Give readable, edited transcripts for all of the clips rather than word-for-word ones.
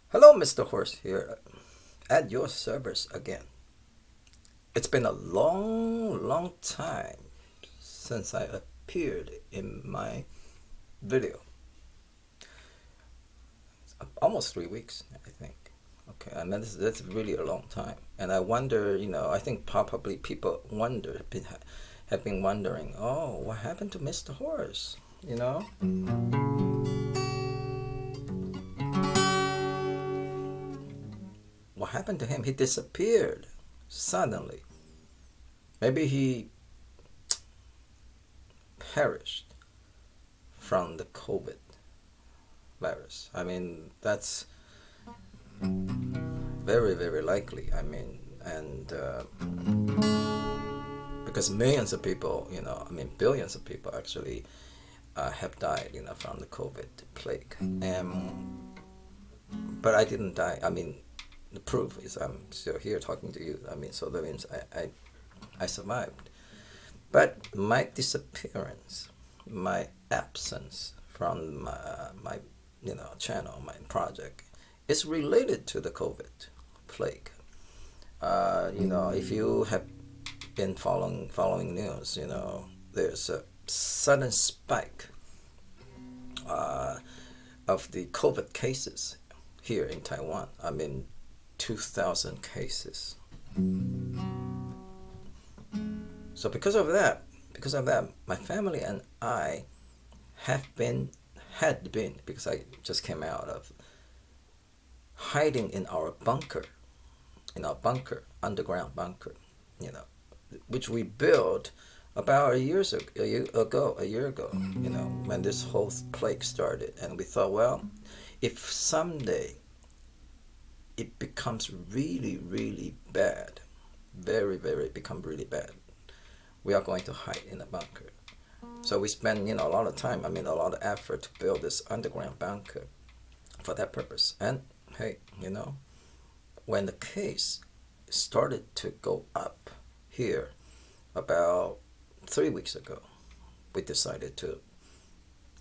Hello, Mr. Horse here at your service again. It's been a long, long time since I appeared in my video. Almost 3 weeks, I think. Okay, and that's really a long time. And I wonder, I think probably people have been wondering, oh, what happened to Mr. Horse? You know? What happened to him? He disappeared suddenly. Maybe he perished from the COVID virus. I mean, that's very, very likely. I mean, and because millions of people, billions of people actually have died, from the COVID plague. But I didn't die. I mean, the proof is I'm still here talking to you. I mean, so that means I survived. But my disappearance, my absence from my channel, my project, is related to the COVID plague. If you have been following news, there's a sudden spike of the COVID cases here in Taiwan. I mean, 2,000 cases. So because of that, my family and I had been, because I just came out of hiding in our underground bunker, which we built about a year ago, when this whole plague started. And we thought, well, if someday it becomes really, really bad, very, very become really bad, we are going to hide in a bunker. So we spend, a lot of time, a lot of effort to build this underground bunker for that purpose. And hey, when the case started to go up here about 3 weeks ago, we decided to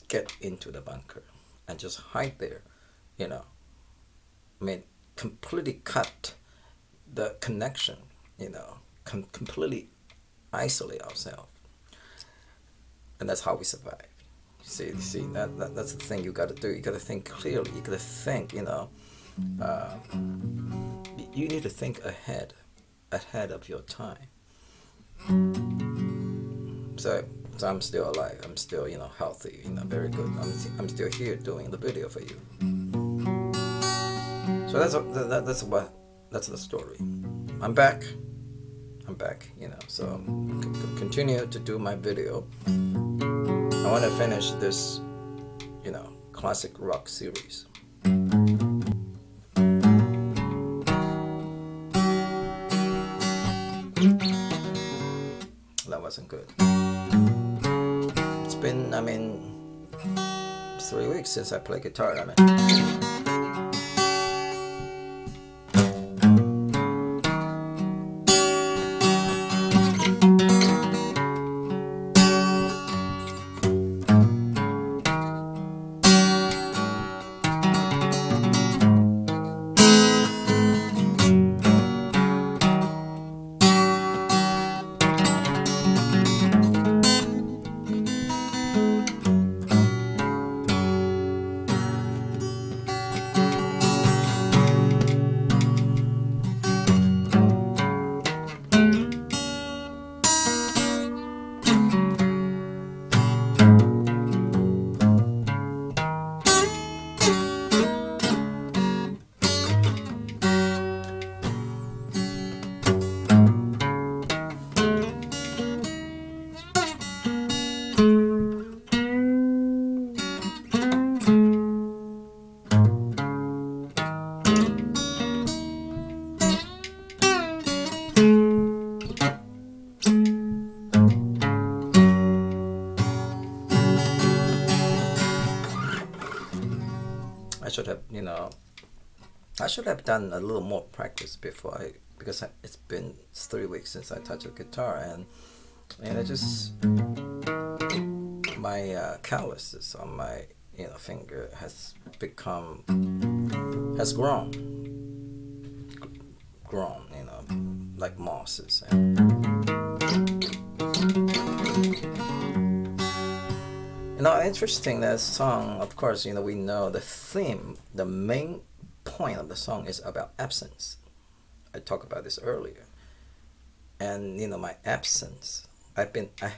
get into the bunker and just hide there, completely cut the connection, completely isolate ourselves. And that's how we survive. See, that's the thing you got to do. You got to think clearly. You got to think, you need to think ahead of your time. So I'm still alive. I'm still, healthy. Very good. I'm still here doing the video for you. So that's the story. I'm back. So continue to do my video. I want to finish this, classic rock series. That wasn't good. It's been, 3 weeks since I played guitar. I should have done a little more practice because it's been 3 weeks since I touched a guitar, and it just, my calluses on my finger has become has grown, like mosses. And, interesting that song, of course, we know the theme, the main point of the song is about absence. I talked about this earlier. And, my absence, I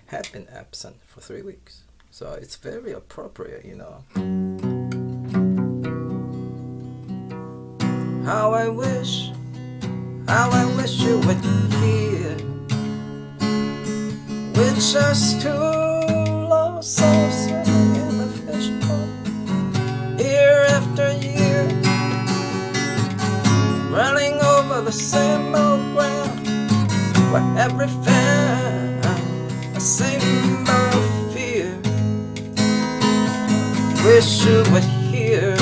had been absent for 3 weeks. So it's very appropriate. How I wish you would hear. We're just two lost souls swimming in a fishbowl, year after year, running over the same old ground, where every fan a same old fear. Wish you would hear.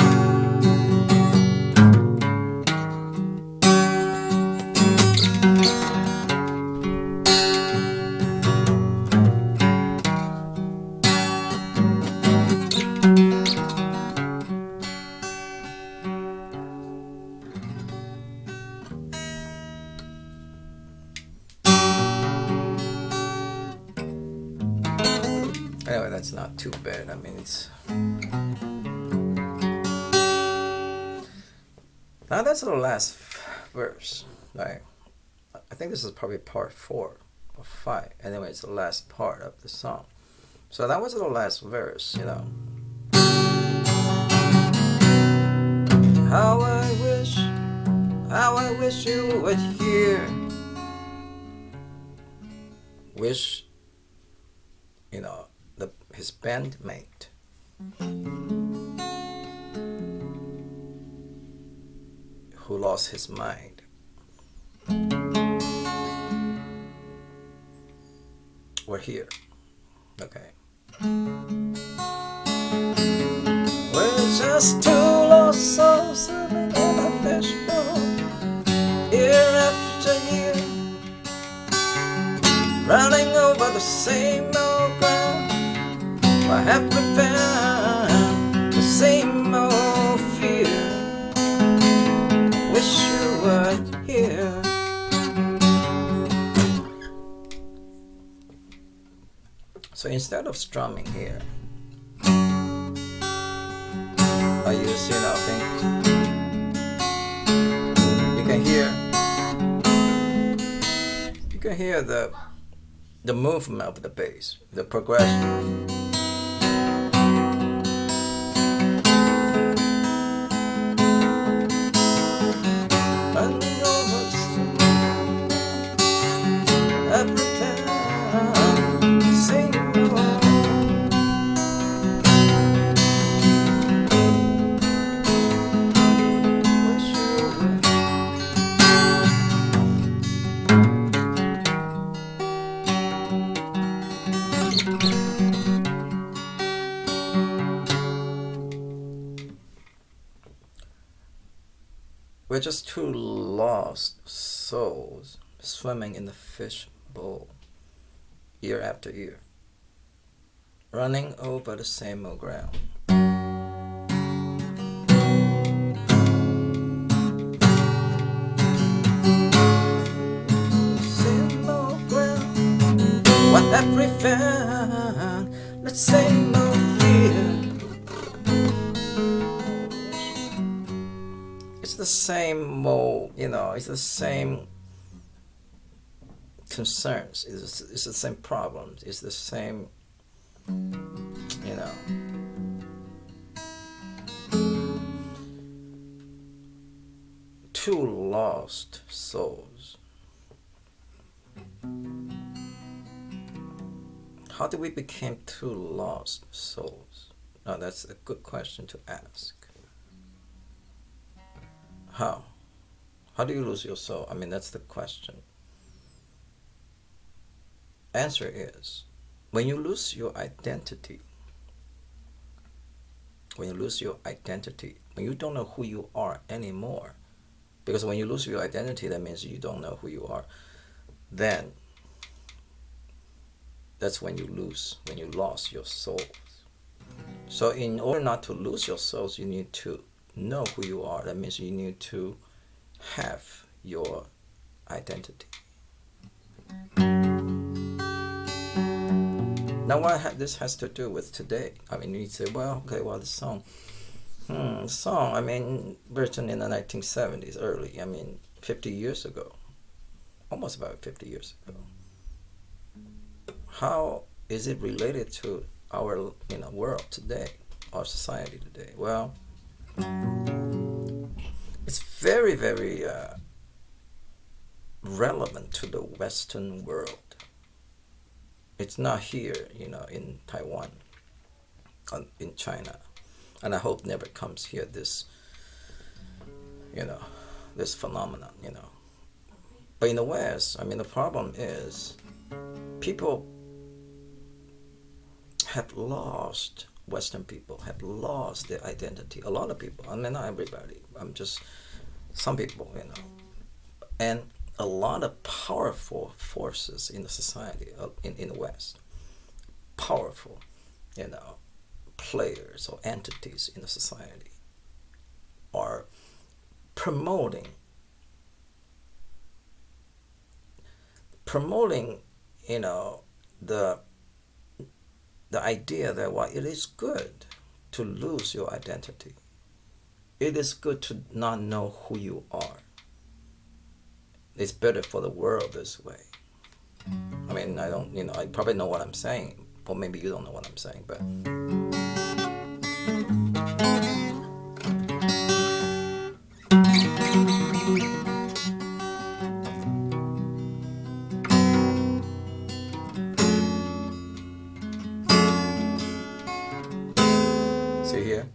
Anyway, that's not too bad. I mean, it's... Now that's the last verse. Right? I think this is probably part 4 or 5. Anyway, it's the last part of the song. So that was the last verse, How I wish you would hear. Wish, his bandmate who lost his mind. We're here. Okay. We're just two lost souls swimming in a fishbowl, year after year, running over the same old ground. Why have we found the same old fear? Wish you were here. So instead of strumming here, I use, think you can hear the movement of the bass, the progression. We're just two lost souls swimming in the fish bowl, year after year, running over the same old ground. Same old ground, what have we found? The same old fear. It's the same mold, it's the same concerns, it's the same problems, it's the same, two lost souls. How did we become two lost souls? Now that's a good question to ask. How? How do you lose your soul? I mean, that's the question. Answer is, when you lose your identity, when you don't know who you are anymore, because when you lose your identity, that means you don't know who you are, then that's when you lost your soul. So in order not to lose your souls, you need to know who you are, that means you need to have your identity. Now, what this has to do with today? I mean, you say, well, okay, well, the song. Song, I mean, written in the 1970s, early, I mean, 50 years ago. Almost about 50 years ago. How is it related to our world today, our society today? Well, it's very, very relevant to the Western world. It's not here, in Taiwan, in China, and I hope never comes here. This phenomenon, But in the West, I mean, the problem is people have lost. Western people have lost their identity. A lot of people. I mean, not everybody. I'm just some people, and a lot of powerful forces in the society, in the West, powerful, players or entities in the society are promoting, the idea that it is good to lose your identity. It is good to not know who you are. It's better for the world this way. I mean, I don't, I probably know what I'm saying, or maybe you don't know what I'm saying, but. See here?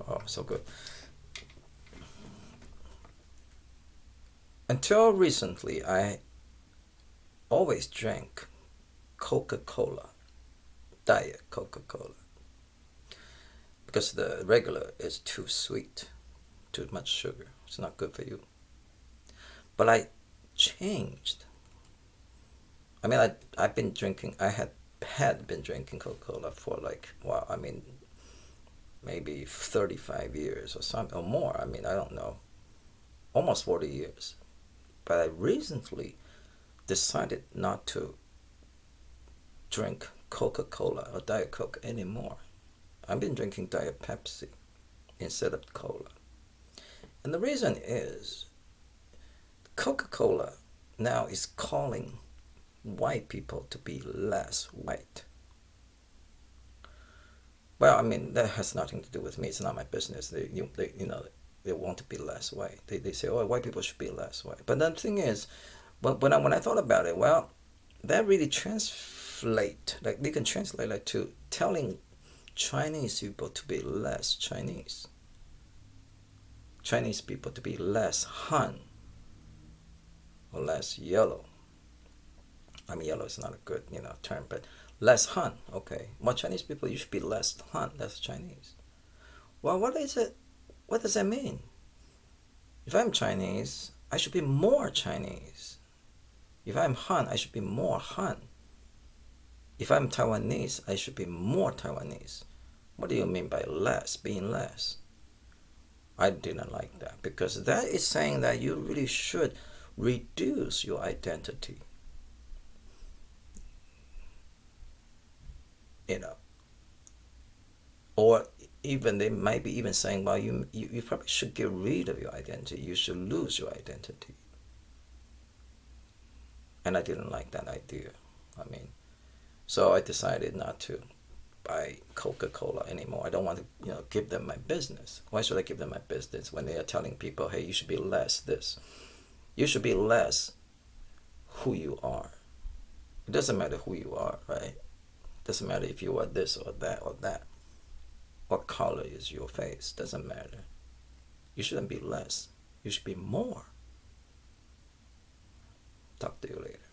Oh, so good. Until recently, I always drank Coca-Cola, Diet Coca-Cola, because the regular is too sweet, too much sugar. It's not good for you. But I changed. I mean, I've been drinking. I had been drinking Coca-Cola for maybe 35 years or something or more. I mean, I don't know, almost 40 years. But I recently decided not to drink Coca-Cola or Diet Coke anymore. I've been drinking Diet Pepsi instead of cola. And the reason is Coca-Cola now is calling white people to be less white. Well, I mean, that has nothing to do with me. It's not my business. They want to be less white. They say, oh, white people should be less white. But the thing is, when I thought about it, well, that really they can translate to telling Chinese people to be less Chinese. Chinese people to be less Han or less yellow. I mean, yellow is not a good, term, but less Han, okay. Well, Chinese people, you should be less Han, less Chinese. Well, what is it? What does that mean? If I'm Chinese, I should be more Chinese. If I'm Han, I should be more Han. If I'm Taiwanese, I should be more Taiwanese. What do you mean by less, being less? I didn't like that, because that is saying that you really should reduce your identity. Or even they might be even saying, well, you probably should get rid of your identity. You should lose your identity. And I didn't like that idea. I mean, so I decided not to buy Coca-Cola anymore. I don't want to, give them my business. Why should I give them my business when they are telling people, hey, you should be less this. You should be less who you are. It doesn't matter who you are, right? It doesn't matter if you are this or that or that. What color is your face? Doesn't matter. You shouldn't be less. You should be more. Talk to you later.